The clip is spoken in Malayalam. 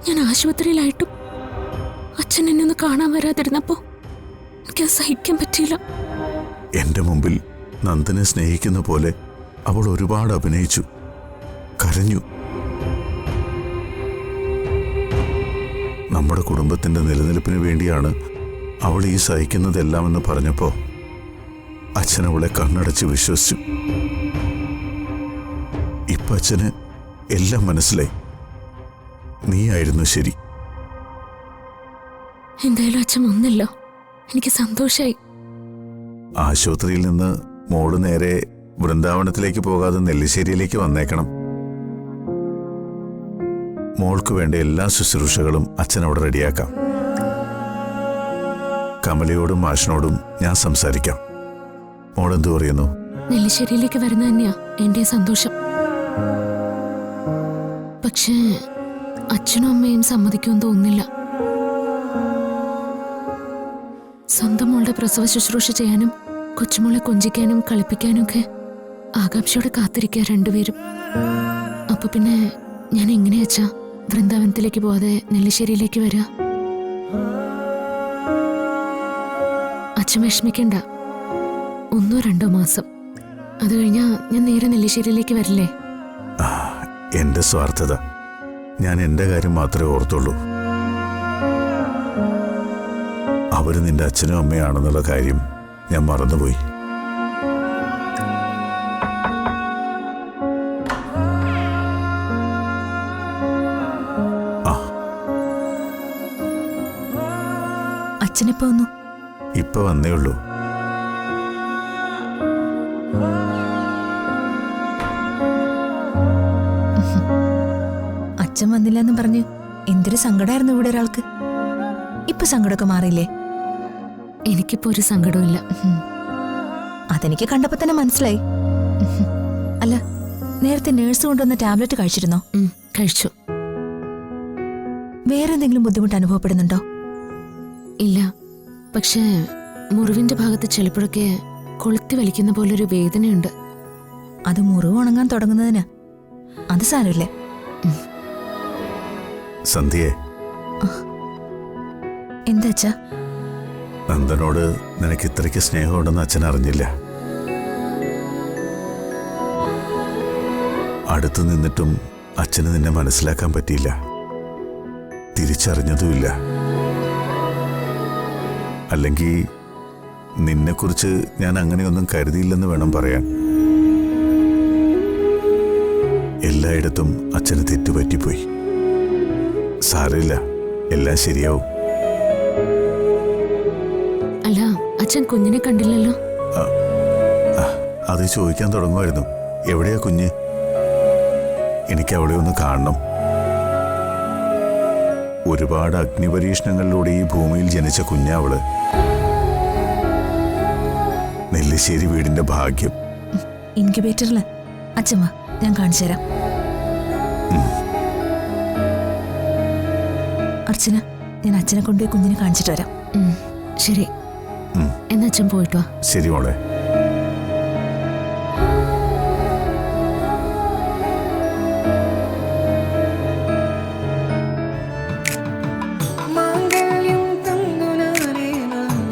ഞാൻ ആശുപത്രിയിലായിട്ടും അച്ഛൻ എന്നെ ഒന്ന് കാണാൻ വരാതിരുന്നപ്പോ എനിക്കത് സഹിക്കാൻ പറ്റിയില്ല. എന്റെ മുമ്പിൽ നന്ദനെ സ്നേഹിക്കുന്ന പോലെ അവൾ ഒരുപാട് അഭിനയിച്ചു, കരഞ്ഞു. നമ്മുടെ കുടുംബത്തിന്റെ നിലനിൽപ്പിന് വേണ്ടിയാണ് അവൾ ഈ സഹിക്കുന്നതെല്ലാമെന്ന് പറഞ്ഞപ്പോ അച്ഛൻ അവളെ കണ്ണടച്ച് വിശ്വസിച്ചു. ഇപ്പൊ അച്ഛന് എല്ലാം മനസ്സിലായി. നീയായിരുന്നു ശരി. എന്തായാലും അച്ഛൻ വന്നല്ലോ, എനിക്ക് സന്തോഷായി. ആശുപത്രിയിൽ നിന്ന് മോള് നേരെ വൃന്ദാവനത്തിലേക്ക് പോകാതെ നെല്ലിശ്ശേരിയിലേക്ക് വന്നേക്കണം. മോൾക്ക് വേണ്ട എല്ലാ ശുശ്രൂഷകളും അച്ഛൻ അവിടെ റെഡിയാക്കാം. കമലയോടും മാഷിനോടും ഞാൻ സംസാരിക്കാം. മോളെന്തു പറയുന്നു? നെല്ലിശ്ശേരിയിലേക്ക് വരുന്ന തന്നെയാ എന്റെ സന്തോഷം. പക്ഷേ അച്ഛനും അമ്മയും സമ്മതിക്കുമെന്ന് തോന്നുന്നില്ല. സ്വന്തം മോളുടെ പ്രസവ ശുശ്രൂഷ ചെയ്യാനും കൊച്ചുമോളെ കൊഞ്ചിക്കാനും കളിപ്പിക്കാനും ഒക്കെ ആകാംക്ഷയോടെ കാത്തിരിക്കുക രണ്ടുപേരും. അപ്പൊ പിന്നെ ഞാൻ എങ്ങനെയാച്ചാ വൃന്ദാവനത്തിലേക്ക് പോവാതെ നെല്ലിശ്ശേരിയിലേക്ക് വരിക? അച്ഛൻ വിഷമിക്കണ്ട, 1-2 മാസം, അത് കഴിഞ്ഞാ ഞാൻ നേരെ നെല്ലിശ്ശേരിയിലേക്ക് വരില്ലേ? എന്റെ സ്വാർത്ഥത, ഞാൻ എന്റെ കാര്യം മാത്രമേ ഓർത്തുള്ളൂ. അവര് നിന്റെ അച്ഛനും അമ്മയാണെന്നുള്ള കാര്യം ഞാൻ മറന്നുപോയി. അച്ഛനിപ്പോ വന്നു? ഇപ്പൊ വന്നേ ഉള്ളൂ. അച്ഛൻ വന്നില്ല എന്ന് പറഞ്ഞ് എന്തൊരു സങ്കടമായിരുന്നു ഇവിടെ ഒരാൾക്ക്. ഇപ്പൊ സങ്കടമൊക്കെ മാറിയില്ലേ? എനിക്കിപ്പോ ഒരു സങ്കടമില്ല. അതെനിക്ക് കണ്ടപ്പോ തന്നെ മനസ്സിലായി. അല്ല, നേരത്തെ നേഴ്സ് കൊണ്ടുവന്ന ടാബ്ലറ്റ് കഴിച്ചിരുന്നോ? കഴിച്ചു. വേറെ എന്തെങ്കിലും ബുദ്ധിമുട്ട് അനുഭവപ്പെടുന്നുണ്ടോ? ഇല്ല, പക്ഷേ മുറിവിന്റെ ഭാഗത്ത് ചിലപ്പോഴൊക്കെ കൊളുത്തി വലിക്കുന്ന പോലൊരു വേദനയുണ്ട്. അത് മുറിവ് ഉണങ്ങാൻ തുടങ്ങുന്നതിന്. അത് സാരമില്ലേ. സന്ധ്യേ, എന്താ അച്ഛാ? നന്ദനോട് നിനക്ക് ഇത്രയ്ക്ക് സ്നേഹമുണ്ടെന്ന് അച്ഛൻ അറിഞ്ഞില്ല. അടുത്തു നിന്നിട്ടും അച്ഛന് നിന്നെ മനസ്സിലാക്കാൻ പറ്റിയില്ല, തിരിച്ചറിഞ്ഞതുമില്ല. അല്ലെങ്കിൽ നിന്നെക്കുറിച്ച് ഞാൻ അങ്ങനെയൊന്നും കരുതിയില്ലെന്ന് വേണം പറയാൻ. എല്ലായിടത്തും അച്ഛന് തെറ്റുപറ്റിപ്പോയി. സാരമില്ല, എല്ലാം ശരിയാവും. അല്ല, അച്ഛൻ കുഞ്ഞിനെ കണ്ടില്ലല്ലോ? അത് ചോദിക്കാൻ തുടങ്ങുമായിരുന്നു. എവിടെയാ കുഞ്ഞ്? എനിക്ക് അവിടെ ഒന്ന് കാണണം. ഒരുപാട് അഗ്നിപരീക്ഷണങ്ങളിലൂടെ ഈ ഭൂമിയിൽ ജനിച്ച കുഞ്ഞാവള്. നെല്ലിശ്ശേരി വീടിന്റെ ഭാഗ്യം. ഇൻക്യുബേറ്ററില്. അച്ഛൻ വാ, ഞാൻ കാണിച്ചു തരാം. അർച്ചന, ഞാൻ അച്ഛനെ കൊണ്ടുപോയി കുഞ്ഞിനെ കാണിച്ചിട്ട് വരാം. ശരി, എന്നാ അച്ഛൻ പോയിട്ട് വാ. ശരി മോളെ.